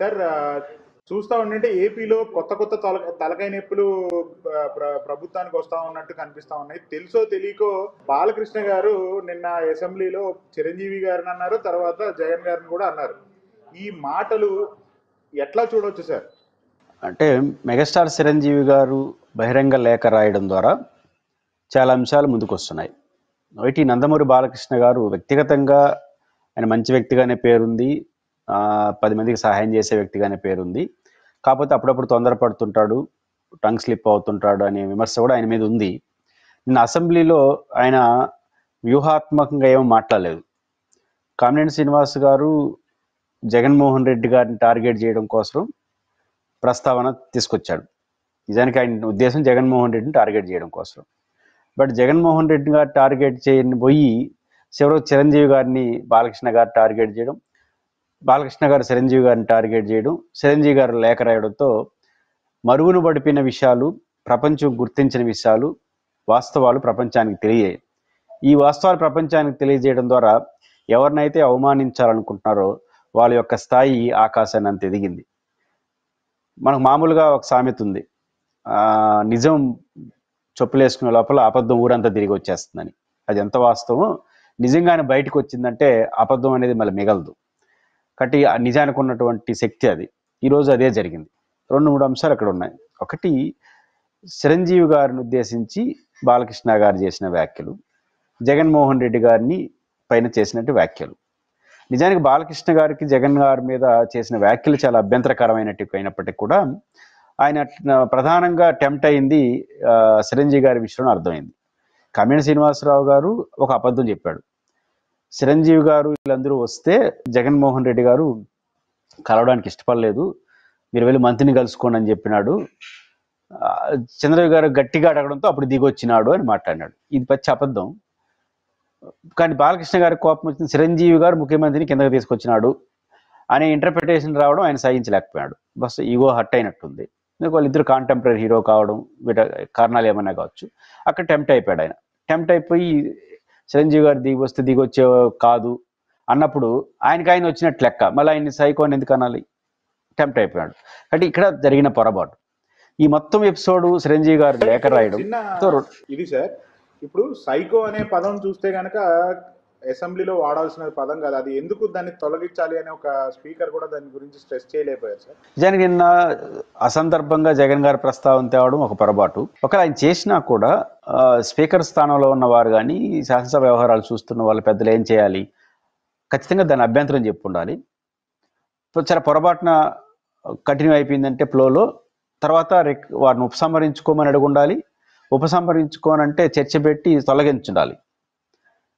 Sir చూస్తా ఉండంటే ఏపీలో కొత్త కొత్త తలకాయ నొప్పులు ప్రభుత్వానికి వస్తా ఉన్నట్టు కనిపిస్తా ఉన్నాయి. తెలుసో తెలియకో బాలకృష్ణ గారు నిన్న అసెంబ్లీలో చిరంజీవి గారిని అన్నారు, తర్వాత జగన్ గారిని కూడా అన్నారు. ఈ మాటలు ఎట్లా చూడవచ్చు సార్? అంటే మెగాస్టార్ చిరంజీవి గారు బహిరంగ లేఖ రాయడం ద్వారా చాలా అంశాలు ముందుకు వస్తున్నాయి. ఒకటి, నందమూరి బాలకృష్ణ గారు వ్యక్తిగతంగా ఆయన మంచి వ్యక్తిగానే పేరుంది, 10 మందికి సహాయం చేసే వ్యక్తిగానే పేరుంది. కాకపోతే అప్పుడప్పుడు తొందరపడుతుంటాడు, టంగ్ స్లిప్ అవుతుంటాడు అనే విమర్శ కూడా ఆయన మీద ఉంది. నిన్న అసెంబ్లీలో ఆయన వ్యూహాత్మకంగా ఏమో మాట్లాడలేదు. కామినేని శ్రీనివాస్ గారు జగన్మోహన్ రెడ్డి గారిని టార్గెట్ చేయడం కోసం ప్రస్తావన తీసుకొచ్చాడు. నిజానికి ఆయన ఉద్దేశం జగన్మోహన్ రెడ్డిని టార్గెట్ చేయడం కోసం. బట్ జగన్మోహన్ రెడ్డి గారు టార్గెట్ చేయని పోయి చివరికి చిరంజీవి గారిని బాలకృష్ణ గారు టార్గెట్ చేయడం, బాలకృష్ణ గారు చిరంజీవి గారిని టార్గెట్ చేయడం, చిరంజీవి గారు లేఖ రాయడంతో మరుగున పడిపోయిన విషయాలు, ప్రపంచం గుర్తించిన విషయాలు, వాస్తవాలు ప్రపంచానికి తెలియజేయాలి. ఈ వాస్తవాలు ప్రపంచానికి తెలియజేయడం ద్వారా ఎవరినైతే అవమానించాలనుకుంటున్నారో వాళ్ళ యొక్క స్థాయి ఆకాశాన్ని అంత ఎదిగింది. మనకు మామూలుగా ఒక సామెత ఉంది, నిజం చెప్పులేసుకునే లోపల అబద్ధం ఊరంతా తిరిగి వచ్చేస్తుందని. అది ఎంత వాస్తవం, నిజంగానే బయటకు వచ్చిందంటే అబద్ధం అనేది మళ్ళీ మిగలదు. కాబట్టి నిజానికి ఉన్నటువంటి శక్తి అది. ఈరోజు అదే జరిగింది. 2-3 అంశాలు అక్కడ ఉన్నాయి. ఒకటి, చిరంజీవి గారిని ఉద్దేశించి బాలకృష్ణ గారు చేసిన వ్యాఖ్యలు, జగన్మోహన్ రెడ్డి గారిని పైన చేసినట్టు వ్యాఖ్యలు. నిజానికి బాలకృష్ణ గారికి జగన్ గారి మీద చేసిన వ్యాఖ్యలు చాలా అభ్యంతరకరమైనట్టు అయినప్పటికీ కూడా ఆయన ప్రధానంగా టెంప్ట్ అయింది చిరంజీవి గారి విషయంలో అర్థమైంది. కామినేని శ్రీనివాసరావు గారు ఒక అబద్ధం చెప్పాడు. చిరంజీవి గారు వీళ్ళందరూ వస్తే జగన్మోహన్ రెడ్డి గారు కలవడానికి ఇష్టపడలేదు, మీరు వెళ్ళి మంత్రిని కలుసుకోండి అని చెప్పినాడు. చంద్రబాబు గారు గట్టిగా అడగడంతో అప్పుడు దిగొచ్చినాడు అని మాట్లాడినాడు. ఇది పచ్చి అబద్ధం. కానీ బాలకృష్ణ గారికి కోపం వచ్చింది, చిరంజీవి గారు ముఖ్యమంత్రిని కిందకి తీసుకొచ్చినాడు అనే ఇంటర్ప్రిటేషన్ రావడం ఆయన సహించలేకపోయాడు. బస్ ఈగో హట్ అయినట్టుంది. వాళ్ళిద్దరు కాంటెంపరీ హీరో కావడం, వీట కారణాలు ఏమన్నా కావచ్చు. అక్కడ టెంప్ట్ అయిపోయాడు ఆయన. టెంప్ట్ అయిపోయి చిరంజీవి గారు దిగొచ్చే కాదు అన్నప్పుడు ఆయన వచ్చినట్టు లెక్క. మళ్ళీ ఆయన్ని సైకోని ఎందుకు అనాలి? టెంప్ట్ అయిపోయాడు. అంటే ఇక్కడ జరిగిన పొరపాటు. ఈ మొత్తం ఎపిసోడ్ చిరంజీవి గారు లేఖ రాయడం. ఇది సార్, ఇప్పుడు సైకో అనే పదం చూస్తే కనుక అసెంబ్లీలో వాడాల్సిన పదం కాదు, అది ఎందుకు దాన్ని తొలగించాలి అని ఒక స్పీకర్ కూడా దాని గురించి స్ట్రెస్ చేయలేకపోయారు సార్. నిజానికి నిన్న అసందర్భంగా జగన్ గారి ప్రస్తావన తేవడం ఒక పొరపాటు. ఒకవేళ ఆయన చేసినా కూడా స్పీకర్ స్థానంలో ఉన్న వారు కానీ, శాసనసభ వ్యవహారాలు చూస్తున్న వాళ్ళ పెద్దలు ఏం చేయాలి? ఖచ్చితంగా దాని అభ్యంతరం చెప్పు ఉండాలి. చాలా పొరపాటున కంటిన్యూ అయిపోయిందంటే ఫ్లోలో, తర్వాత వారిని ఉపసంహరించుకోమని అడుగు ఉండాలి. ఉపసంహరించుకోనంటే చర్చ పెట్టి తొలగించుండాలి.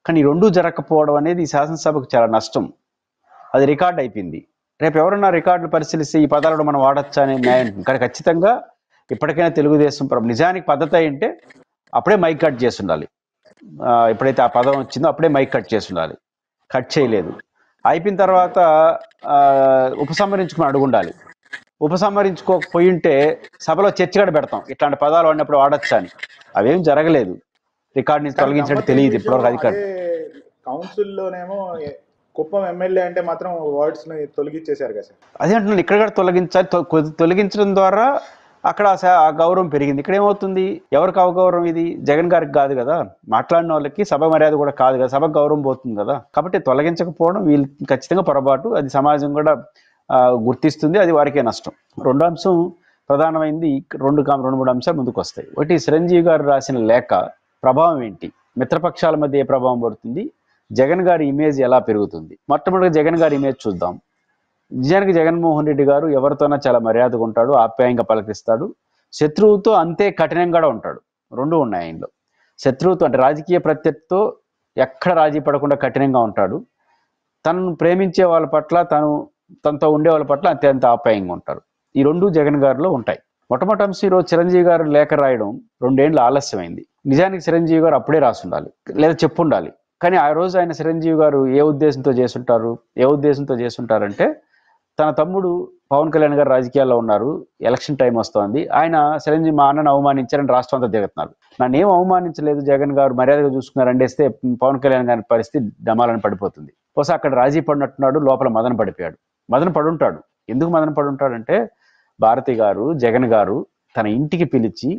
కానీ ఈ రెండూ జరగకపోవడం అనేది శాసనసభకు చాలా నష్టం. అది రికార్డ్ అయిపోయింది. రేపు ఎవరన్నా రికార్డులు పరిశీలిస్తే ఈ పదాలను మనం వాడచ్చా అనే న్యాయం. కానీ ఖచ్చితంగా ఇప్పటికైనా తెలుగుదేశం నిజానికి పద్ధతి అంటే అప్పుడే మైక్ కట్ చేసి ఉండాలి. ఎప్పుడైతే ఆ పదం వచ్చిందో అప్పుడే మైక్ కట్ చేసి ఉండాలి. కట్ చేయలేదు. అయిపోయిన తర్వాత ఉపసంహరించుకుని అడుగు ఉండాలి. ఉపసంహరించుకోకపోయి ఉంటే సభలో చర్చ కూడా పెడతాం, ఇట్లాంటి పదాలు వాడినప్పుడు వాడచ్చా అని. అవేం జరగలేదు. రికార్డ్ నుంచి తొలగించినట్టు తెలియదు ఇప్పటివరకు అధికారులు. కౌన్సిల్లోనేమో కుప్పం ఎమ్మెల్యే అంటే మాత్రం వర్డ్స్ ని తొలగించేశారు కదా సార్. అదే అంటున్నాను, ఇక్కడ కూడా తొలగించాలి. తొలగించడం ద్వారా అక్కడ ఆ గౌరవం పెరిగింది. ఇక్కడ ఏమవుతుంది? ఎవరికి అవగౌరవం? ఇది జగన్ గారికి కాదు కదా, మాట్లాడిన వాళ్ళకి సభ మర్యాద కూడా కాదు కదా, సభకు గౌరవం పోతుంది కదా. కాబట్టి తొలగించకపోవడం వీళ్ళు ఖచ్చితంగా పొరపాటు. అది సమాజం కూడా గుర్తిస్తుంది, అది వారికే నష్టం. రెండో అంశం ప్రధానమైంది. 2-3 అంశాలు ముందుకు వస్తాయి. ఒకటి, చిరంజీవి గారు రాసిన లేఖ ప్రభావం ఏంటి? మిత్రపక్షాల మధ్య ఏ ప్రభావం పడుతుంది? జగన్ గారి ఇమేజ్ ఎలా పెరుగుతుంది? మొట్టమొదటిగా జగన్ గారి ఇమేజ్ చూద్దాం. నిజానికి జగన్మోహన్ రెడ్డి గారు ఎవరితోనా చాలా మర్యాదగా ఉంటాడు, ఆప్యాయంగా పలకరిస్తాడు. శత్రువుతో అంతే కఠినంగా ఉంటాడు. రెండు ఉన్నాయి ఆయనలో. శత్రువుతో అంటే రాజకీయ ప్రత్యర్థితో ఎక్కడ రాజీ పడకుండా కఠినంగా ఉంటాడు. తనను ప్రేమించే వాళ్ళ పట్ల, తనతో ఉండే వాళ్ళ పట్ల అత్యంత ఆప్యాయంగా ఉంటారు. ఈ రెండు జగన్ గారిలో ఉంటాయి. మొట్టమొదటి అంశం, ఈరోజు చిరంజీవి గారు లేఖ రాయడం 2 ఏళ్ళు ఆలస్యమైంది. నిజానికి చిరంజీవి గారు అప్పుడే రాసి ఉండాలి, లేదా చెప్పు ఉండాలి. కానీ ఆ రోజు ఆయన చిరంజీవి గారు ఏ ఉద్దేశంతో చేస్తుంటారంటే, తన తమ్ముడు పవన్ కళ్యాణ్ గారు రాజకీయాల్లో ఉన్నారు, ఎలక్షన్ టైం వస్తోంది, ఆయన చిరంజీవి మా అన్నను అవమానించారని రాష్ట్రం అంతా తిరుగుతున్నారు. నన్ను ఏం అవమానించలేదు, జగన్ గారు మర్యాదగా చూసుకున్నారు అండేస్తే పవన్ కళ్యాణ్ గారి పరిస్థితి డమాలని పడిపోతుంది. బహుశా అక్కడ రాజీ పడినట్టున్నాడు, లోపల మదన పడిపోయాడు. మదన పడుంటాడు, ఎందుకు మదన పడి ఉంటాడంటే భారతి గారు, జగన్ గారు తన ఇంటికి పిలిచి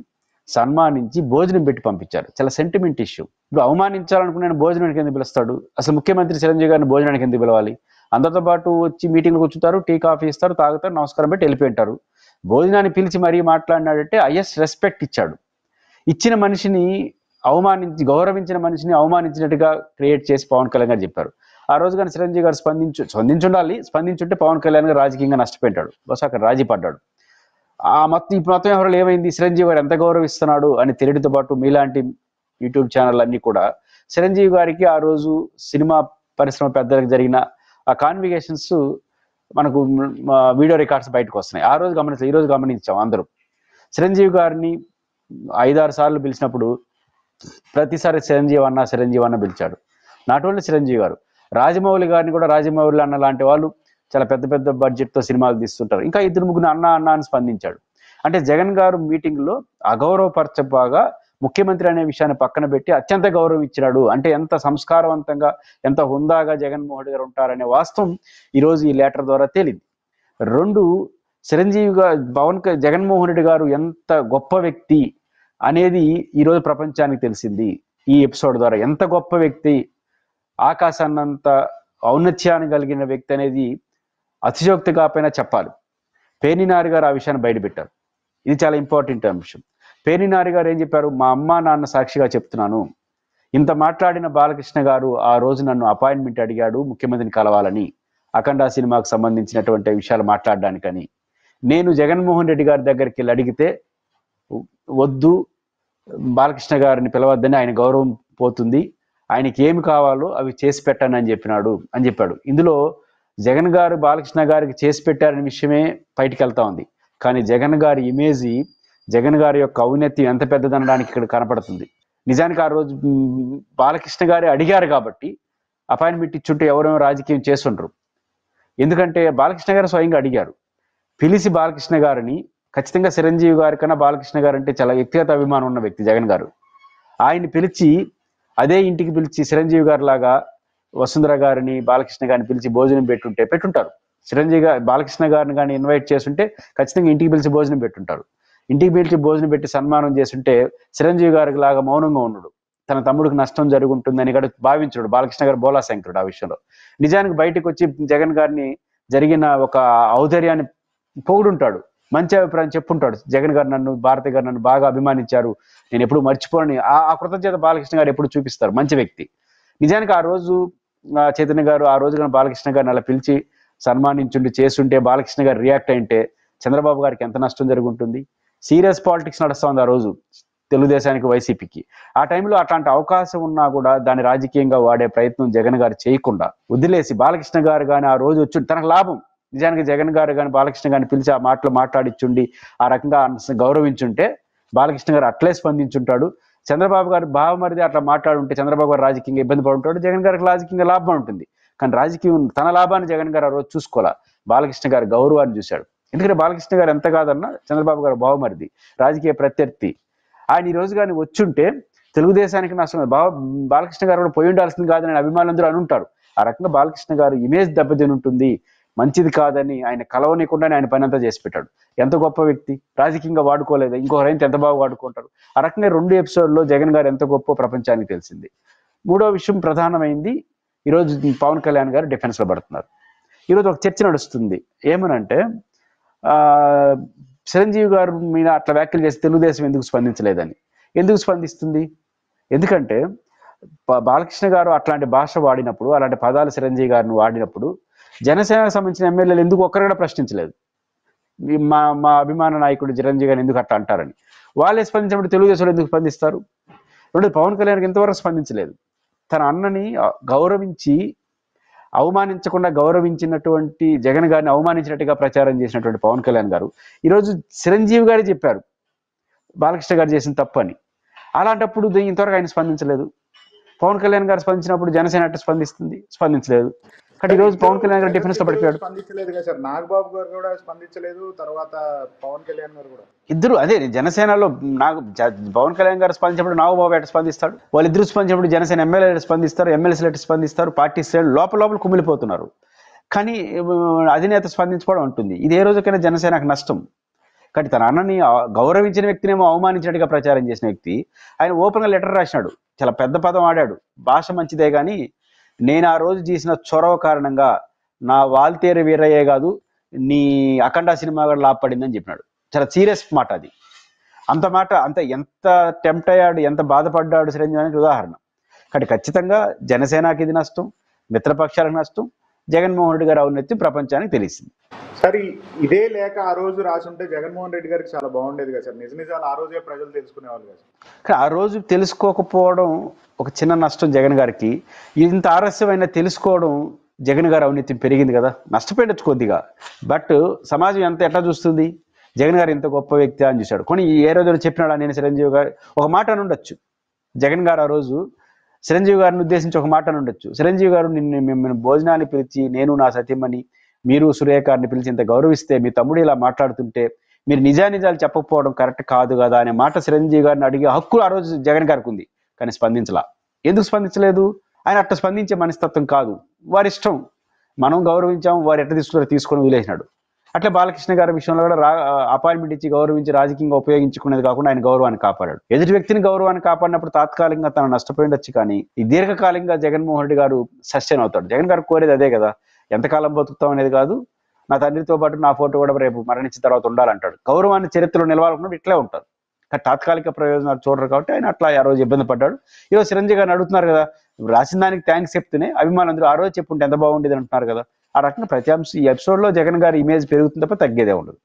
సన్మానించి భోజనం పెట్టి పంపించారు. చాలా సెంటిమెంట్ ఇష్యూ. ఇప్పుడు అవమానించాలనుకున్న భోజనానికి ఎందుకు పిలుస్తాడు? అసలు ముఖ్యమంత్రి చిరంజీవి గారిని భోజనానికి ఎందుకు పిలవాలి? అందరితో పాటు వచ్చి మీటింగ్లు కూర్చుంటారు, టీ కాఫీ ఇస్తారు, తాగుతారు, నమస్కారం పెట్టి వెళ్ళిపోయింటారు. భోజనాన్ని పిలిచి మరీ మాట్లాడినాడంటే హైయెస్ట్ రెస్పెక్ట్ ఇచ్చాడు. ఇచ్చిన మనిషిని గౌరవించిన మనిషిని అవమానించినట్టుగా క్రియేట్ చేసి పవన్ కళ్యాణ్ గారు చెప్పారు. ఆ రోజు కానీ చిరంజీవి గారు స్పందించుంటే పవన్ కళ్యాణ్ గారు రాజకీయంగా నష్టపోయింటాడు. బహుశా అక్కడ రాజీ పడ్డాడు. మొత్తం ఎవరు ఏమైంది, చిరంజీవి గారు ఎంత గౌరవిస్తున్నాడు అని తెలియడంతో పాటు మీలాంటి యూట్యూబ్ ఛానల్ అన్ని కూడా చిరంజీవి గారికి ఆ రోజు సినిమా పరిశ్రమ పెద్దలకు జరిగిన ఆ కాన్వికేషన్స్ మనకు వీడియో రికార్డ్స్ బయటకు వస్తున్నాయి. ఆ రోజు ఈ రోజు గమనించాం అందరూ. చిరంజీవి గారిని 5-6 సార్లు పిలిచినప్పుడు ప్రతిసారి చిరంజీవి అన్న పిలిచాడు. నాట్ ఓన్లీ చిరంజీవి గారు, రాజమౌళి గారిని కూడా రాజమౌళి అన్న లాంటి వాళ్ళు చాలా పెద్ద పెద్ద బడ్జెట్తో సినిమాలు తీస్తుంటారు. ఇంకా 2-3 అన్న అని స్పందించాడు. అంటే జగన్ గారు మీటింగ్లో అగౌరవపరచబాగా ముఖ్యమంత్రి అనే విషయాన్ని పక్కన పెట్టి అత్యంత గౌరవం ఇచ్చినాడు. అంటే ఎంత సంస్కారవంతంగా, ఎంత హుందాగా జగన్మోహన్ రెడ్డి గారు ఉంటారనే వాస్తవం ఈరోజు ఈ లెటర్ ద్వారా తేలింది. 2, జగన్మోహన్ రెడ్డి గారు ఎంత గొప్ప వ్యక్తి అనేది ఈరోజు ప్రపంచానికి తెలిసింది. ఈ ఎపిసోడ్ ద్వారా ఎంత గొప్ప వ్యక్తి, ఆకాశాన్నంత ఔన్నత్యాన్ని కలిగిన వ్యక్తి అనేది అతిశయోక్తి కాకపోయినా చెప్పాలి. పేర్నినాని గారు ఆ విషయాన్ని బయటపెట్టారు. ఇది చాలా ఇంపార్టెంట్ అంశం. పేర్నినాని గారు ఏం చెప్పారు? మా అమ్మ నాన్న సాక్షిగా చెప్తున్నాను, ఇంత మాట్లాడిన బాలకృష్ణ గారు ఆ రోజు నన్ను అపాయింట్మెంట్ అడిగాడు ముఖ్యమంత్రిని కలవాలని, అఖండ సినిమాకు సంబంధించినటువంటి విషయాలు మాట్లాడడానికని. నేను జగన్మోహన్ రెడ్డి గారి దగ్గరికి వెళ్ళి అడిగితే వద్దు, బాలకృష్ణ గారిని పిలవద్దని, ఆయన గౌరవం పోతుంది, ఆయనకి ఏమి కావాలో అవి చేసి పెట్టండి అని చెప్పాడు. ఇందులో జగన్ గారు బాలకృష్ణ గారికి చేసి పెట్టారనే విషయమే బయటికి వెళ్తా ఉంది. కానీ జగన్ గారి ఇమేజీ, జగన్ గారి యొక్క ఔన్నత్యం ఎంత పెద్దదనడానికి ఇక్కడ కనపడుతుంది. నిజానికి ఆ రోజు బాలకృష్ణ గారే అడిగారు కాబట్టి అపాయింట్మెంట్ ఇచ్చుంటే ఎవరేమో రాజకీయం చేస్తుండ్రు. ఎందుకంటే బాలకృష్ణ గారు స్వయంగా అడిగారు. పిలిచి బాలకృష్ణ గారిని, ఖచ్చితంగా చిరంజీవి గారి కన్నా బాలకృష్ణ గారు అంటే చాలా వ్యక్తిగత అభిమానం ఉన్న వ్యక్తి జగన్ గారు. ఆయన్ని పిలిచి, అదే ఇంటికి పిలిచి చిరంజీవి గారి లాగా వసుంధర గారిని, బాలకృష్ణ గారిని పిలిచి భోజనం పెట్టుంటారు. బాలకృష్ణ గారిని కానీ ఇన్వైట్ చేస్తుంటే ఖచ్చితంగా ఇంటికి పిలిచి భోజనం పెట్టుంటారు. ఇంటికి పిలిచి భోజనం పెట్టి సన్మానం చేస్తుంటే చిరంజీవి గారికి లాగా మౌనంగా ఉండడు, తన తమ్ముడికి నష్టం జరుగుతుందని కూడా భావించడు. బాలకృష్ణ గారు బోలాశంకరుడు ఆ విషయంలో. నిజానికి బయటకు వచ్చి జగన్ గారిని జరిగిన ఒక ఔదార్యాన్ని పొగుడుంటాడు, మంచి అభిప్రాయం చెప్పుంటాడు. జగన్ గారు భారతి గారు నన్ను బాగా అభిమానించారు, నేను ఎప్పుడు మర్చిపోని ఆ కృతజ్ఞత బాలకృష్ణ గారు ఎప్పుడు చూపిస్తారు. మంచి వ్యక్తి. నిజానికి ఆ రోజు చైతన్య గారు ఆ రోజు కానీ బాలకృష్ణ గారిని అలా పిలిచి సన్మానించుండి చేస్తుంటే, బాలకృష్ణ గారు రియాక్ట్ అయింటే చంద్రబాబు గారికి ఎంత నష్టం జరుగుంటుంది. సీరియస్ పాలిటిక్స్ నడుస్తూ ఉంది ఆ రోజు తెలుగుదేశానికి, వైసీపీకి. ఆ టైంలో అట్లాంటి అవకాశం ఉన్నా కూడా దాన్ని రాజకీయంగా వాడే ప్రయత్నం జగన్ గారు చేయకుండా వదిలేసి, బాలకృష్ణ గారు కానీ ఆ రోజు వచ్చి తనకు లాభం, నిజానికి జగన్ గారు కానీ బాలకృష్ణ గారిని పిలిచి ఆ మాటలు మాట్లాడిచ్చుండి ఆ రకంగా గౌరవించుంటే బాలకృష్ణ గారు అట్లే స్పందించుంటాడు. చంద్రబాబు గారు బావమరిది అట్లా మాట్లాడుంటే చంద్రబాబు గారు రాజకీయంగా ఇబ్బంది పడుంటాడు, జగన్ గారికి రాజకీయంగా లాభం ఉంటుంది. కానీ రాజకీయం తన లాభాన్ని జగన్ గారు ఆ రోజు చూసుకోవాలా, బాలకృష్ణ గారి గౌరవాన్ని చూశాడు. ఎందుకంటే బాలకృష్ణ గారు ఎంత కాదన్నా చంద్రబాబు గారు బావమరిది, రాజకీయ ప్రత్యర్థి. ఆయన ఈ రోజు కానీ వచ్చుంటే తెలుగుదేశానికి నష్టం. బాలకృష్ణ గారు కూడా పోయి ఉండాల్సింది కాదని అభిమానులందరూ అని ఉంటారు. ఆ రకంగా బాలకృష్ణ గారు ఇమేజ్ దెబ్బతిని ఉంటుంది, మంచిది కాదని ఆయన కలవనీయకుండానే ఆయన పని అంతా చేసి పెట్టాడు. ఎంత గొప్ప వ్యక్తి, రాజకీయంగా వాడుకోలేదు, ఇంకొకరైతే ఎంత బాగా వాడుకుంటారు. ఆ రకంగా 2 ఎపిసోడ్లో జగన్ గారు ఎంత గొప్ప ప్రపంచానికి తెలిసింది. 3వ విషయం ప్రధానమైంది, ఈరోజు పవన్ కళ్యాణ్ గారు డిఫెన్స్లో పడుతున్నారు. ఈరోజు ఒక చర్చ నడుస్తుంది. ఏమనంటే చిరంజీవి గారు మీద అట్లా వ్యాఖ్యలు చేసి తెలుగుదేశం ఎందుకు స్పందించలేదని. ఎందుకు స్పందిస్తుంది? ఎందుకంటే బాలకృష్ణ గారు అట్లాంటి భాష వాడినప్పుడు, అలాంటి పదాలు చిరంజీవి గారిని వాడినప్పుడు జనసేనకు సంబంధించిన ఎమ్మెల్యేలు ఎందుకు ఒక్కరు కూడా ప్రశ్నించలేదు. మా అభిమాన నాయకుడు చిరంజీవి గారిని ఎందుకు అట్లా అంటారని. వాళ్ళే స్పందించినప్పుడు తెలుగుదేశంలో ఎందుకు స్పందిస్తారు? రెండు, పవన్ కళ్యాణ్కి ఎంతవరకు స్పందించలేదు. తన అన్నని గౌరవించి అవమానించకుండా గౌరవించినటువంటి జగన్ గారిని అవమానించినట్టుగా ప్రచారం చేసినటువంటి పవన్ కళ్యాణ్ గారు ఈరోజు చిరంజీవి గారే చెప్పారు బాలకృష్ణ గారు చేసిన తప్పు అని. అలాంటప్పుడు ఇంతవరకు ఆయన స్పందించలేదు. పవన్ కళ్యాణ్ గారు స్పందించినప్పుడు జనసేన అట్టు స్పందించలేదు. కానీ ఈ రోజు పవన్ కళ్యాణ్ గారు డిఫెన్స్ లో పడిపోయాడు. స్పందించలేదు కదా సార్, నాగబాబు గారు కూడా స్పందించలేదు, తర్వాత పవన్ కళ్యాణ్ గారు కూడా. ఇద్దరు అదే జనసేనలో పవన్ కళ్యాణ్ గారు స్పందించినప్పుడు నాగబాబు ఎట్లా స్పందిస్తాడు, వాళ్ళిద్దరు స్పందించినప్పుడు జనసేన ఎమ్మెల్యేలు స్పందిస్తారు, ఎమ్మెల్సీలు ఎట్లా స్పందిస్తారు, పార్టీ శ్రేణులు లోపల కుమిలిపోతున్నారు. కానీ అధినేత స్పందించుకోవడం ఉంటుంది. ఇది ఏ రోజుకైనా జనసేనకు నష్టం. కానీ తన అన్నని గౌరవించిన వ్యక్తినేమో అవమానించినట్టుగా ప్రచారం చేసిన వ్యక్తి ఆయన ఓపెన్గా లెటర్ రాసినాడు. చాలా పెద్ద పదం ఆడాడు. భాష మంచిదే కానీ నేను ఆ రోజు చేసిన చొరవ కారణంగా నా వాల్తేరు వీరయ్యే కాదు నీ అఖండ సినిమా కూడా లాభపడిందని చెప్పినాడు. చాలా సీరియస్ మాట అది. అంత మాట అంత ఎంత టెంప్ట్ అయ్యాడు, ఎంత బాధపడ్డాడు చిరంజీవి అనేది ఉదాహరణ. కాబట్టి ఖచ్చితంగా జనసేనకి ఇది నష్టం, మిత్రపక్షాలకు నష్టం, జగన్మోహన్ రెడ్డి గారు అవునెత్తి ప్రపంచానికి తెలిసింది. సరే, ఇదే లేక ఆ రోజు రాసుంటే జగన్మోహన్ రెడ్డి గారికి చాలా బాగుండేది కదా సార్. నిజాలు ఆ రోజే ప్రజలు తెలుసుకునేవాళ్ళు కదా సార్. కానీ ఆ రోజు తెలుసుకోకపోవడం ఒక చిన్న నష్టం జగన్ గారికి. ఇంత ఆలస్యమైన తెలుసుకోవడం జగన్ గారు అవినీతి పెరిగింది కదా, నష్టపోయచ్చు కొద్దిగా. బట్ సమాజం ఎట్లా చూస్తుంది, జగన్ గారు ఇంత గొప్ప వ్యక్తి అని చూశాడు. కొన్ని ఏ రోజు చెప్పినాడా నేను చిరంజీవి గారు ఒక మాట అని ఉండొచ్చు. జగన్ గారు ఆ రోజు చిరంజీవి గారిని ఉద్దేశించి ఒక మాట అని ఉండొచ్చు. చిరంజీవి గారు మిమ్మల్ని భోజనాన్ని పిలిచి నేను నా సతీమణి మీరు సురేఖారిని పిలిచి ఇంత గౌరవిస్తే మీ తమ్ముడు ఇలా మాట్లాడుతుంటే మీరు నిజాలు చెప్పకపోవడం కరెక్ట్ కాదు కదా అనే మాట చిరంజీవి గారిని అడిగే హక్కు ఆ రోజు జగన్ గారికి ఉంది. కానీ స్పందించలా. ఎందుకు స్పందించలేదు? ఆయన అట్లా స్పందించే మనస్తత్వం కాదు, వారి ఇష్టం. మనం గౌరవించాం, వారు ఎట్లా తీసుకొని వదిలేసినాడు. అట్లా బాలకృష్ణ గారి విషయంలో కూడా అపాయింట్మెంట్ ఇచ్చి గౌరవించి రాజకీయంగా ఉపయోగించుకునేది కాకుండా ఆయన గౌరవాన్ని కాపాడాడు. ఎదుటి వ్యక్తిని గౌరవాన్ని కాపాడినప్పుడు తాత్కాలికంగా తను నష్టపోయిండొచ్చు, కానీ ఈ దీర్ఘకాలికంగా జగన్మోహన్ రెడ్డి గారు సస్టైన్ అవుతాడు. జగన్ గారు కోరేది అదే కదా, ఎంతకాలం బతుకుతాం అనేది కాదు, నా తండ్రితో పాటు నా ఫోటో కూడా రేపు మరణించిన తర్వాత ఉండాలంటాడు. గౌరవాన్ని చరిత్రలో నిలవాలనుకున్నప్పుడు ఇట్లే ఉంటారు. కానీ తాత్కాలిక ప్రయోజనాలు చూడరు కాబట్టి ఆయన అట్లా ఆ రోజు ఇబ్బంది పడ్డాడు. ఈరోజు చిరంజీవి గారిని అడుగుతున్నారు కదా, రాసిన దానికి థ్యాంక్స్ చెప్తూనే అభిమానులందరూ ఆ రోజు చెప్పుంటే ఎంత బాగుండేది అంటున్నారు కదా. ఆ రకంగా ప్రతి అంశం ఈ ఎపిసోడ్లో జగన్ గారి ఇమేజ్ పెరుగుతుంది తప్ప తగ్గేదే ఉండదు.